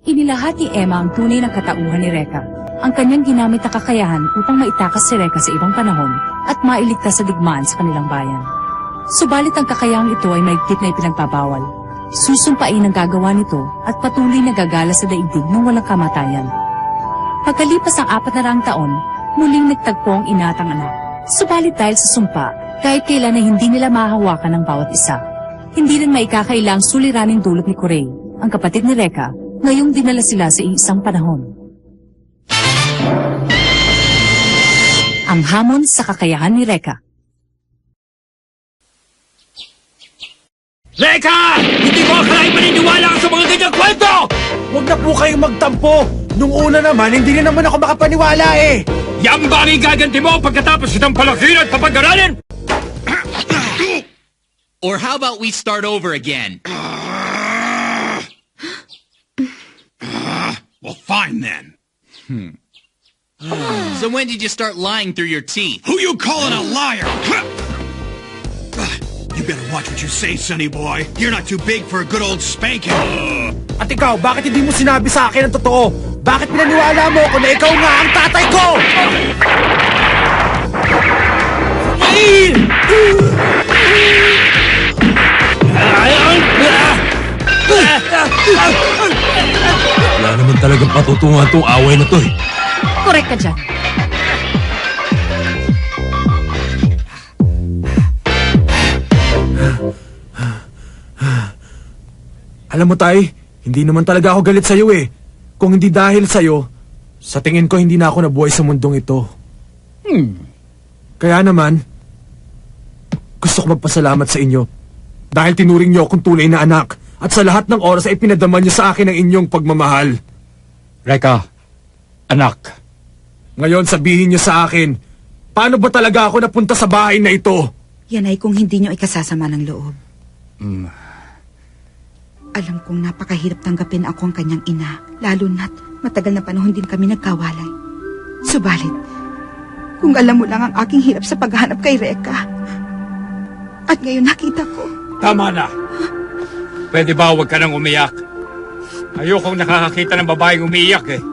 Inilahat ni Emma ang tunay na katauhan ni Reka, ang kanyang ginamit na kakayahan upang maitakas si Reka sa ibang panahon at mailigtas sa digmaan sa kanilang bayan. Subalit ang kakayahang ito ay maigpit na ipinagbabawal. Susumpain ang gagawa nito at patuloy na gagala sa daigdig ng walang kamatayan. Pagkalipas ng 400 taon, muling nagtagpo ang ina at ang anak. Subalit dahil sa sumpa, kahit kailan ay hindi nila mahahawakan ng bawat isa. Hindi rin maikakailang suliraning dulot ni Corey, ang kapatid ni Reka, ngayong dinala sila sa isang panahon. Ang hamon sa kakayahan ni Reka. Reka! Hindi ko akalain maniniwala ka sa mga ganyang kwento! Huwag na po kayong magtampo. Nung una naman, hindi na naman ako makapaniwala eh. Yan ba ang igaganti mo pagkatapos itang palakihin at papag-aralin? Or how about we start over again? Well, fine then. So when did you start lying through your teeth? Who you calling a liar? You better watch what you say, sonny boy. You're not too big for a good old spanking. At ikaw, bakit hindi mo sinabi sa akin ang totoo? Bakit pinaniwala mo ako na ikaw nga ang tatay ko? Wala naman talagang patutungan tong away na to eh. Korek ka dyan. Alam mo tay, hindi naman talaga ako galit sa'yo eh. Kung hindi dahil sa'yo, sa tingin ko hindi na ako nabuhay sa mundong ito. Kaya naman, gusto ko magpasalamat sa inyo. Dahil tinuring niyo akong tunay na anak at sa lahat ng oras ay pinadama niyo sa akin ang inyong pagmamahal. Reka, anak. Ngayon sabihin niyo sa akin, paano ba talaga ako napunta sa bahay na ito? Yan ay kung hindi nyo ikasasama ng loob. Alam kong napakahirap tanggapin ako ang kanyang ina, lalo na't matagal na panahon din kami nagkawalay. Subalit, kung alam mo lang ang aking hirap sa paghahanap kay Reka, at ngayon nakita ko. Tama na. Pwede ba huwag ka nang umiyak? Ayokong nakakakita ng babaeng umiiyak eh.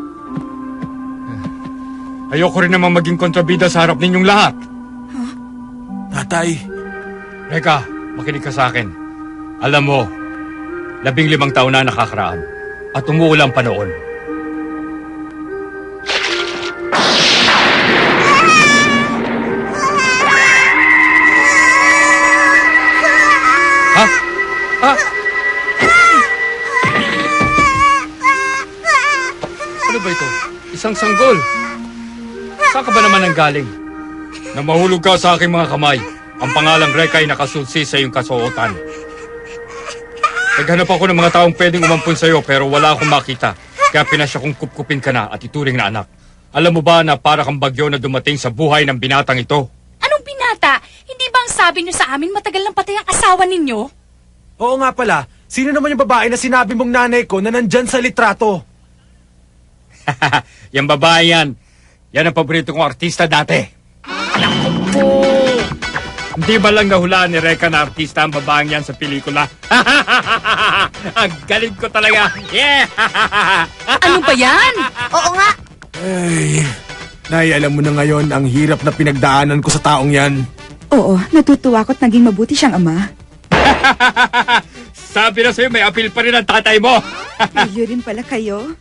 Ayoko rin namang maging kontrabida sa harap ninyong lahat. Tatay, Reka, makinig ka sa akin. Alam mo, 15 taon na nakakaraan at umuulang panahon. Ha? Ha? Ano ba ito? Isang sanggol. Saan ka ba naman nanggaling? Na mahulog ka sa aking mga kamay. Ang pangalang Reka ay nakasulsi sa iyong kasuotan. Naghanap ako ng mga taong pwedeng umampun sa'yo pero wala akong makita. Kaya pinasya kong kupkupin ka na at ituring na anak. Alam mo ba na para kang bagyo na dumating sa buhay ng binatang ito? Anong binata? Hindi ba ang sabi niyo sa amin matagal lang patay ang asawa ninyo? oo nga pala, sino naman yung babae na sinabi mong nanay ko na nandyan sa litrato? Yan babae yan. Yan ang paborito kong artista dati. Naku po! Hindi ba lang nahulaan ni Reka na artista ang babaeng yan sa pelikula? Ang galing ko talaga. Yeah! Ano ba yan? Oo nga. Ay, Nay, alam mo na ngayon ang hirap na pinagdaanan ko sa taong yan. Oo, natutuwa ko't naging mabuti siyang ama. Sabi na sa'yo, may appeal pa rin ang tatay mo. Kayo rin pala kayo.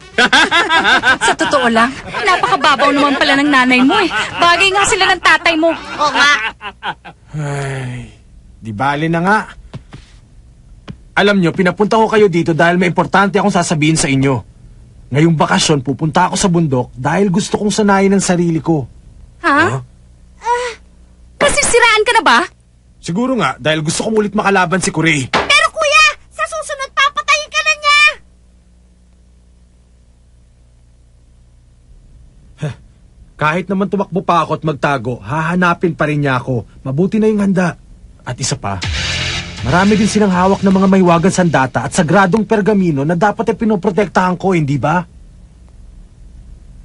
Sa totoo lang, napakababaw naman pala ng nanay mo eh. Bagay nga sila ng tatay mo. Oo nga. Ay, di bali na nga. Alam nyo, pinapunta ko kayo dito dahil may importante akong sasabihin sa inyo. Ngayong bakasyon, pupunta ako sa bundok dahil gusto kong sanayin ang sarili ko. Ha? Nasisiraan ka na ba? Siguro nga, dahil gusto kong ulit makalaban si Corey. Pero kuya, sa susunod papatayin ka na niya. Kahit naman tumakbo pa ako at magtago, hahanapin pa rin niya ako. Mabuti na yung handa. At isa pa, marami din silang hawak ng mga mahiwagang sandata at sagradong pergamino na dapat ay pinoprotektahan ko, hindi ba?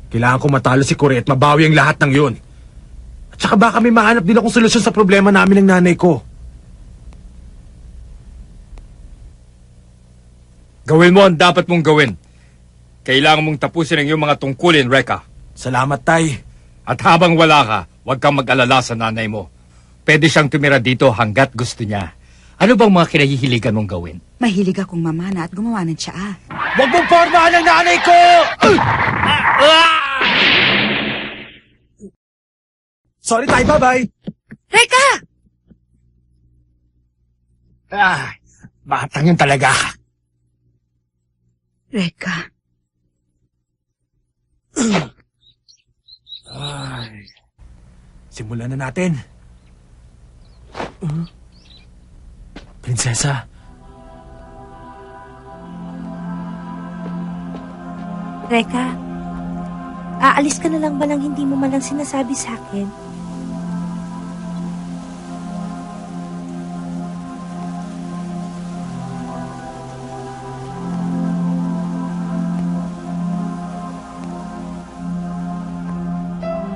Kailangan ko matalo si Corey at mabawi ang lahat ng yun. At saka baka may mahanap din akong solusyon sa problema namin ng nanay ko. Gawin mo ang dapat mong gawin. Kailangan mong tapusin ang iyong mga tungkulin, Reka. Salamat, Tay. At habang wala ka, huwag kang mag-alala sa nanay mo. Pwede siyang tumira dito hanggat gusto niya. Ano bang mga kinahihiligan mong gawin? Mahilig akong mamana at gumawa ng tsaa. Huwag mong pormahan ang nanay ko! Sorry, Tay. Bye-bye. Reka! Batang yun talaga. Reka, Simulan na natin. Prinsesa, Reka, aalis ka na lang ba nang hindi mo malang sinasabi sa akin?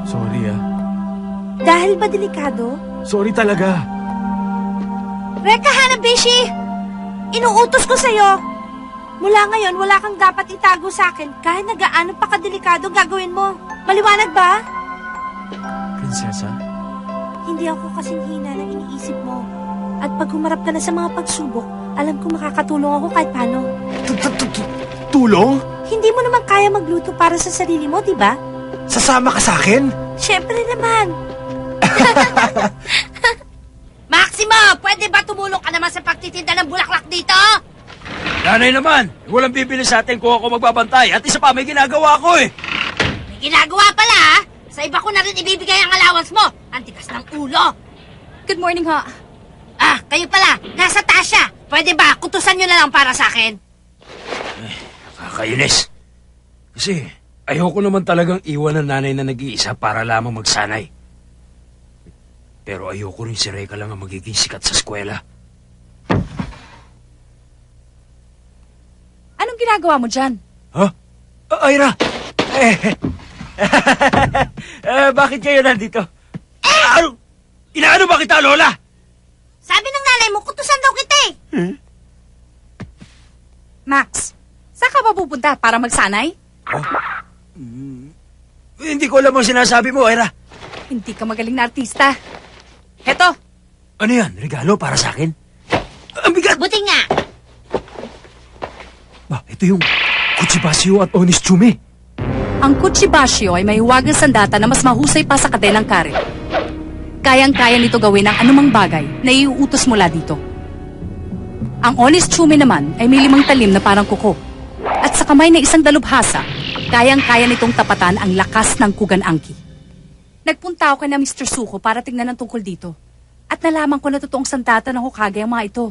sorry Dahil ba delikado? Sorry talaga. Reka Hanabishi! Inuutos ko sa'yo! Mula ngayon, wala kang dapat itago sa akin kahit na gaano pa kadelikado gagawin mo. Maliwanag ba? Prinsesa? Hindi ako kasing hina ng iniisip mo. At pag humarap ka na sa mga pagsubok, alam ko makakatulong ako kahit paano. Tulong? Hindi mo naman kaya magluto para sa sarili mo, di ba? Sasama ka sa akin? Siyempre naman. Maximo, pwede ba tumulong ka naman sa pagtitinda ng bulaklak dito? Nanay naman, walang bibili sa atin kung ako magbabantay. At isa pa, may ginagawa ko eh. May ginagawa pala, ha? Sa iba ko na rin ibibigay ang allowance mo. Ang tigas ng ulo. Good morning, ha? Ah, kayo pala, nasa taas siya. Pwede ba, kutusan nyo na lang para sa akin? Kakainis. Kasi ayoko naman talagang iwan ng nanay na nag-iisa para lamang magsanay. Pero ayoko rin si Reka lang ang magiging sikat sa eskwela. Anong ginagawa mo dyan? Ha? Ira! Bakit kayo nandito? Ano? Inaano ba kita, Lola? Sabi ng nanay mo, kutusan daw kita eh. Max, saan ka ba pupunta para magsanay? Hindi ko alam ang sinasabi mo, Ira. Hindi ka magaling na artista. Heto, Ano yan? Regalo para sa akin? Ang bigat! Buti nga. Ba, ito yung Kuchibasyo at Onis Chumi. ang kutsibasyo ay may huwagang sandata na mas mahusay pa sa kadenang karet. Kayang-kaya nito gawin ang anumang bagay na iuutos mula dito. Ang honest chumi naman ay may 5 talim na parang kuko. At sa kamay na isang dalubhasa, kayang-kaya nitong tapatan ang lakas ng Kugan Angki. Nagpunta ako kay na Mr. Suko para tingnan ang tungkol dito. At nalaman ko na totoong sandata ng Hokage ang mga ito.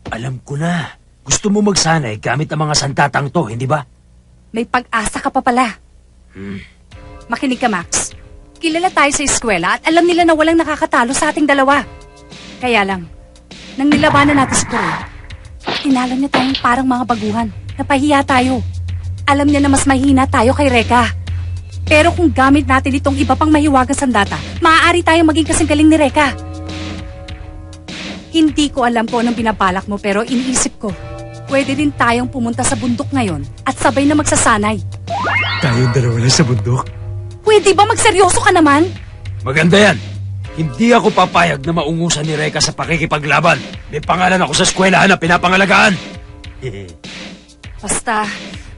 Alam ko na. Gusto mo magsanay gamit ang mga santatang to, hindi ba? May pag-asa ka pa pala. Makinig ka, Max. Kilala tayo sa eskwela at alam nila na walang nakakatalo sa ating dalawa. Kaya lang, nang nilabanan natin si Kuroy, tinalo niya tayong parang mga baguhan. Napahiya tayo. Alam niya na mas mahina tayo kay Reka. Pero kung gamit natin itong iba pang mahiwagang sandata, maaari tayong maging kasing galing ni Reka. Hindi ko alam kung anong binabalak mo pero iniisip ko, pwede din tayong pumunta sa bundok ngayon at sabay na magsasanay. Tayong dalawa lang sa bundok. Pwede ba magseryoso ka naman? Maganda yan. Hindi ako papayag na maungusan ni Reka sa pakikipaglaban. May pangalan ako sa eskwelahan na pinapangalagaan. Basta,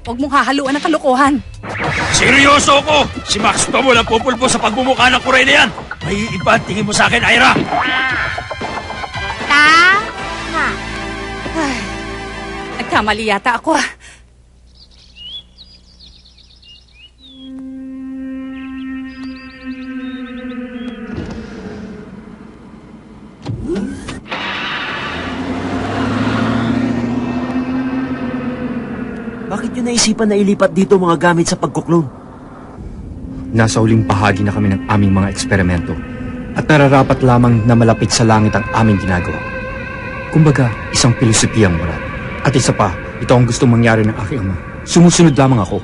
huwag mong hahaluan ng kalokohan. Seryoso ako! Si Max pa mo lang pupulpo sa pagbumuka ng kuray na yan. May iba ang tingin mo sa akin, Ira. Tama. Ay, nagkamali yata ako ah. Bakit nyo naisipan na ilipat dito mga gamit sa pagkuklon? Nasa huling bahagi na kami ng aming mga eksperimento at nararapat lamang na malapit sa langit ang aming ginagawa. Kumbaga, isang pilosopiyang moral. At isa pa, ito ang gustong mangyari ng aking ama. Sumusunod lamang ako.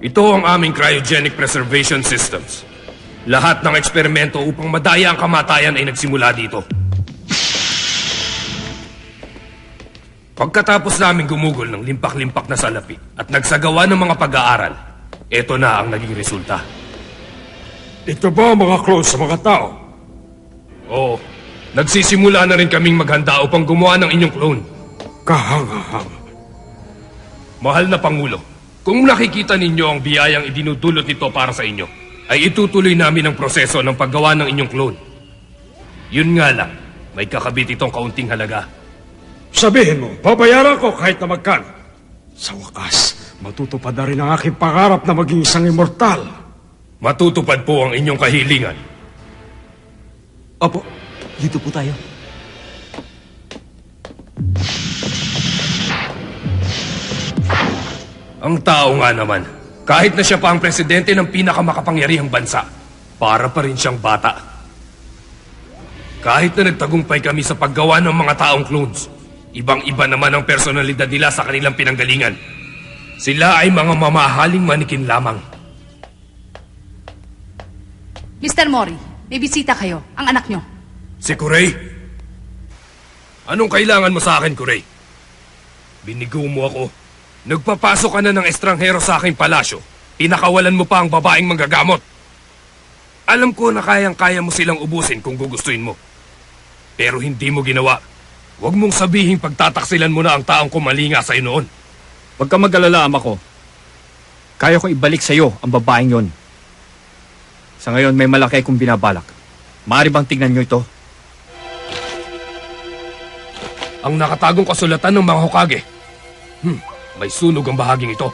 Ito ang aming cryogenic preservation systems. Lahat ng eksperimento upang madaya ang kamatayan ay nagsimula dito. Pagkatapos namin gumugol ng limpak-limpak na salapi at nagsagawa ng mga pag-aaral, eto na ang naging resulta. Ito ba ang mga clone sa mga tao? Oo, nagsisimula na rin kaming maghanda upang gumawa ng inyong clone. Kahang-hang. Mahal na Pangulo, kung nakikita ninyo ang biyayang idinudulot nito para sa inyo, ay itutuloy namin ang proseso ng paggawa ng inyong clone. Yun nga lang, may kakabit itong kaunting halaga. Sabihin mo, babayaran ko kahit na magkano. Sa wakas, matutupad na rin ang aking pangarap na maging isang immortal. Matutupad po ang inyong kahilingan. Opo, dito po tayo. Ang tao nga naman, kahit na siya pa ang presidente ng pinakamakapangyarihang bansa, para pa rin siyang bata. Kahit na nagtagumpay kami sa paggawa ng mga taong clones, ibang-iba naman ang personalidad nila sa kanilang pinanggalingan. Sila ay mga mamahaling manikin lamang. Mr. Mori, may bisita kayo, ang anak nyo. Si Kurei? Anong kailangan mo sa akin, Kurei? Binigo mo ako. Nagpapasok ka na ng estranghero sa aking palasyo. Pinakawalan mo pa ang babaeng manggagamot. Alam ko na kayang-kaya mo silang ubusin kung gugustuhin mo. Pero hindi mo ginawa. Huwag mong sabihing pagtataksilan mo na ang taong kumalinga sa'yo noon. Huwag ka mag-alala, ama ko. Kaya kong ibalik sa iyo ang babaeng yon. Sa ngayon, may malaki akong binabalak. Maaari bang tignan nyo ito? Ang nakatagong kasulatan ng mga Hokage. May sunog ang bahaging ito.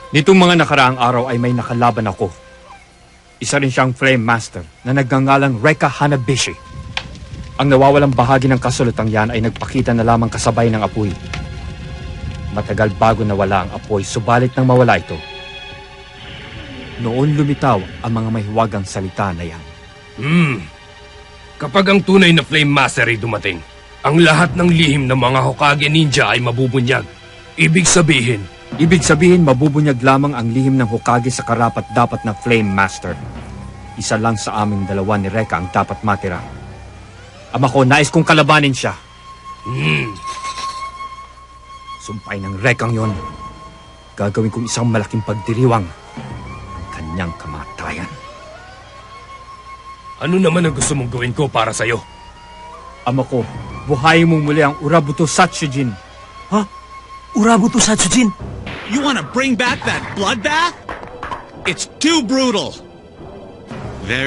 Nitong mga nakaraang araw ay may nakalaban ako. Isa rin siyang Flame Master na nagngangalang Reka Hanabishi. Ang nawawalang bahagi ng kasulatang yan ay nagpakita na lamang kasabay ng apoy. Matagal bago nawala ang apoy, subalit nang mawala ito, noon lumitaw ang mga mahiwagang salita na yan. Kapag ang tunay na Flame Master ay dumating, ang lahat ng lihim ng mga Hokage ninja ay mabubunyag. Ibig sabihin mabubunyag lamang ang lihim ng Hokage sa karapat-dapat na Flame Master. Isa lang sa aming dalawa ni Reka ang dapat matira. Ama ko, nais kong kalabanin siya. Sumpay ng Rekang yon. Gagawin kong isang malaking pagdiriwang ang kanyang kamatayan. Ano naman ang gusto mong gawin ko para sa'yo? Ama ko, buhayin mo muli ang Urabuto Satsujin. Ha? Urabuto Satsujin? You want to bring back that bloodbath? It's too brutal.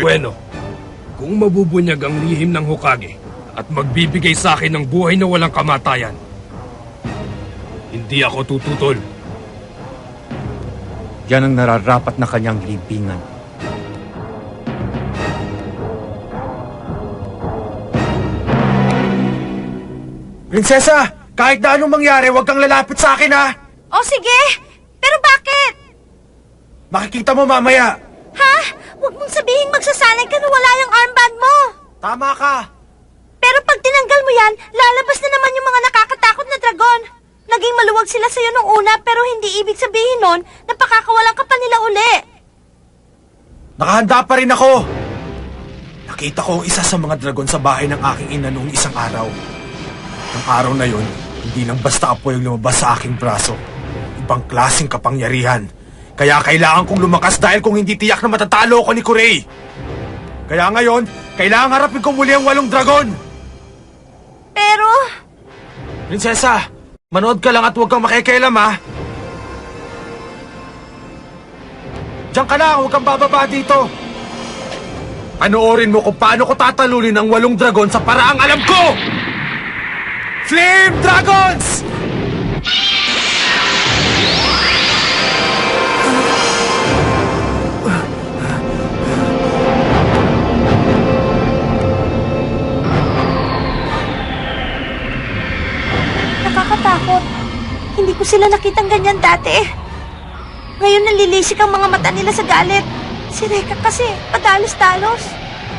Bueno, kung mabubunyag ang lihim ng Hokage at magbibigay sa akin ng buhay na walang kamatayan, hindi ako tututol. Yan ang nararapat na kanyang libingan. Prinsesa, kahit na anong mangyari, huwag kang lalapit sa akin, ha? O sige, pero bakit? Makikita mo mamaya. Ha? Huwag mong sabihin magsasanay ka na wala yung armband mo. Tama ka. Pero pag tinanggal mo yan, lalabas na naman yung mga nakakatakot na dragon. Naging maluwag sila sa'yo nung una, pero hindi ibig sabihin nun na pakakawalan ka pa nila uli. Nakahanda pa rin ako. Nakita ko ang isa sa mga dragon sa bahay ng aking ina noong isang araw. Ang araw na yon, hindi lang basta apoy ang lumabas sa aking braso. Ibang klaseng kapangyarihan. Kaya kailangan kong lumakas dahil kung hindi tiyak na matatalo ako ni Kurei. Kaya ngayon, kailangan harapin ko muli ang 8 dragon. Pero... Prinsesa, manood ka lang at huwag kang makikialam, ha? Diyan ka lang, huwag kang bababa dito. Panoorin mo kung paano ko tatalunin ang 8 dragon sa paraang alam ko! Flame Dragons! Nakakatakot. Hindi ko sila nakitang ganyan dati. Ngayon nalilisik ang mga mata nila sa galit. Si Reka kasi, padalos-dalos.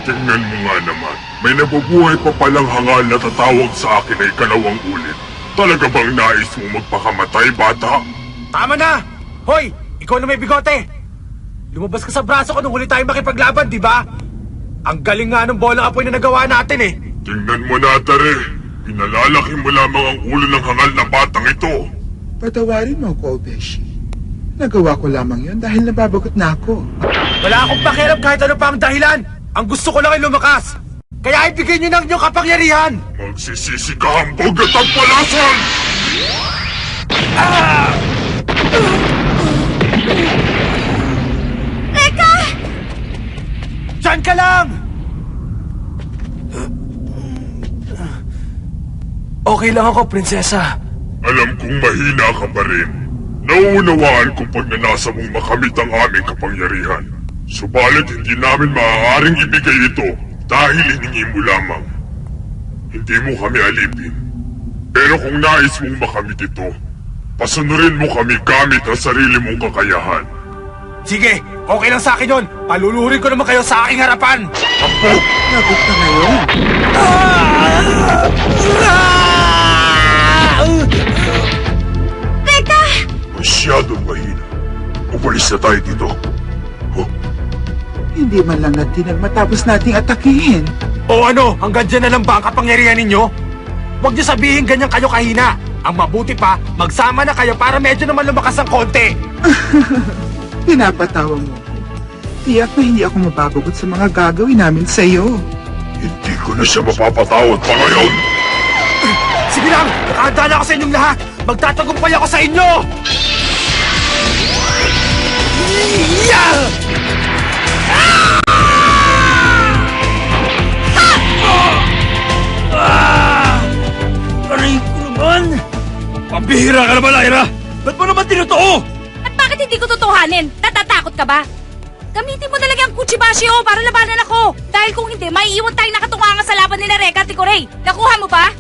Tingnan mo nga naman. May nabubuhay pa palang hangal na tatawag sa akin ay ikalawang ulit. Talaga bang nais mo magpakamatay, bata? Tama na! Hoy! ikaw na may bigote! Lumabas ka sa braso ko nung huli tayo makipaglaban, di ba? Ang galing nga ng bolang apoy na nagawa natin eh. Tingnan mo na, Tare. Pinalalaki mo lamang ang ulo ng hangal na batang ito. Patawarin mo ako, Beshi. Nagawa ko lamang yon dahil nababagot na ako. Wala akong pakialam kahit ano pa ang dahilan. Ang gusto ko lang ay lumakas. Kaya ibigay niyo ng inyong kapangyarihan. Magsisisi ka hambog at ang palasan! Reka! Diyan ka lang! Okay lang ako, prinsesa. Alam kong mahina ka pa rin. Nauunawaan kung pagnanasa mong makamit ang aming kapangyarihan. Subalit hindi namin maaaring ibigay ito dahil hiningi mo lamang. Hindi mo kami alipin. Pero kung nais mong makamit ito, pasunurin mo kami gamit ang sarili mong kakayahan. Sige, okay lang sa akin yun. Paluluhurin ko naman kayo sa aking harapan. Apo! Lagot na ngayon. Reka! Masyadong mahina. Umalis na tayo dito. Huh? Hindi man lang natin matapos nating atakihin. O ano, hanggang dyan na lang ba ang kapangyarihan ninyo? Huwag niyo sabihin ganyan kayo kahina. Ang mabuti pa, magsama na kayo para medyo naman lumakas ang konti. Pinapatawa mo. Tiyak na hindi ako mababagot sa mga gagawin namin sa iyo. Hindi ko na siya mapapatawad pa ngayon. Sige lang, nakahanda na ako sa inyong lahat. Magtatagumpay ako sa inyo! Yeah! Aray ko naman! Pambihira ka naman, Lyra! Ba't mo naman tinutuo? At bakit hindi ko tutuhanin? Natatakot ka ba? Gamitin mo talaga ang Kuchibashi para labanan ako. Dahil kung hindi, maiiwan tayong nakatunganga sa laban ni Reka at ni Kurei. Nakuha mo ba?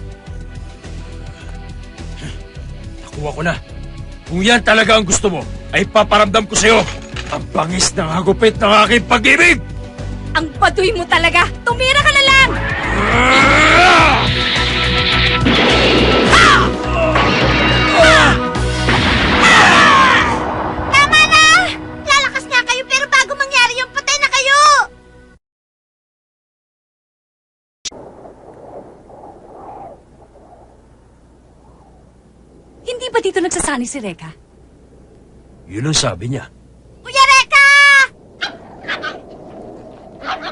Nakuha ko na. Kung yan talaga ang gusto mo, ay paparamdam ko sa'yo ang bangis ng hagupit ng aking pag-ibig! Ang baduy mo talaga. Tumira ka na lang! Tama na! Lalakas nga kayo pero bago mangyari yung patay na kayo! Hindi ba dito nagsasani si Reka? Yun ang sabi niya. Kuya Reka!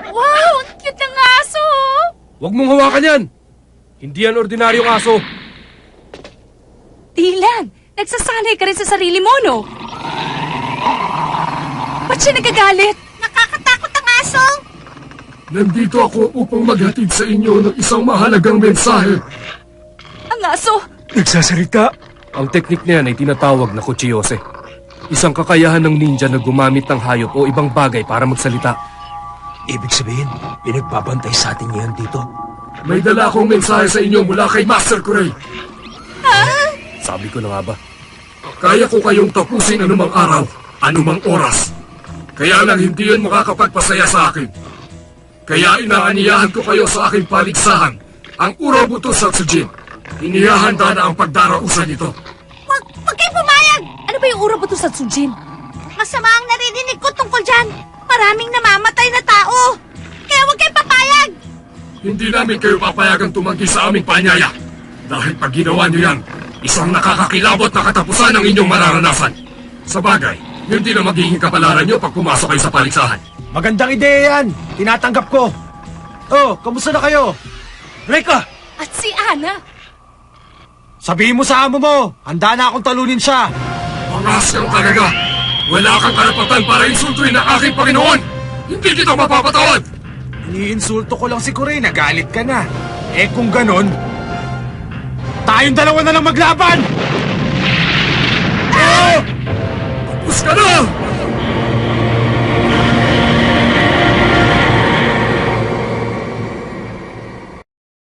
Wow! Ang cute ng aso! Huwag mong hawakan yan! Hindi yan ordinaryong aso. Dylan, nagsasanay ka rin sa sarili mo, no? Ba't siya nagagalit? Nakakatakot ang aso! Nandito ako upang maghatid sa inyo ng isang mahalagang mensahe. Ang aso! Nagsasalita? Ang teknik na yan ay tinatawag na Kuchiyose. Isang kakayahan ng ninja na gumamit ng hayop o ibang bagay para magsalita. Ibig sabihin, pinagbabantay sa atin ngayon dito. May dala akong mensahe sa inyo mula kay Master Kurei. Sabi ko na nga ba? Kaya ko kayong tapusin anumang araw, anumang oras. Kaya lang hindi yan makakapagpasaya sa akin. Kaya inaaniyahan ko kayo sa aking paligsahan, ang Urabuto Satsujin. Inihahanda na ang pagdarausan nito. Wag kayo pumayag! Ano ba yung Urabuto Satsujin? Masama ang naririnig ko tungkol dyan. Maraming namamatay na tao. Kaya wag kayo papayag! Hindi namin kayo papayagang tumanggi sa aming panyaya. Dahil pag ginawa niyo yan, isang nakakakilabot na katapusan ang inyong mararanasan. Sa bagay, yun din ang magiging kapalaran niyo pag pumasok kayo sa paligsahan. Magandang ideya yan. Tinatanggap ko. Oh, kamusta na kayo? Reka! At si Ana. Sabihin mo sa amo mo, handa na akong talunin siya. Pangas kang talaga! Wala kang karapatan para insultuin ang aking Panginoon! Hindi kita mapapatawad! Iniinsulto ko lang si Kurei, nagalit ka na. Eh kung ganon, tayong dalawa na lang maglaban! Tapos ka na!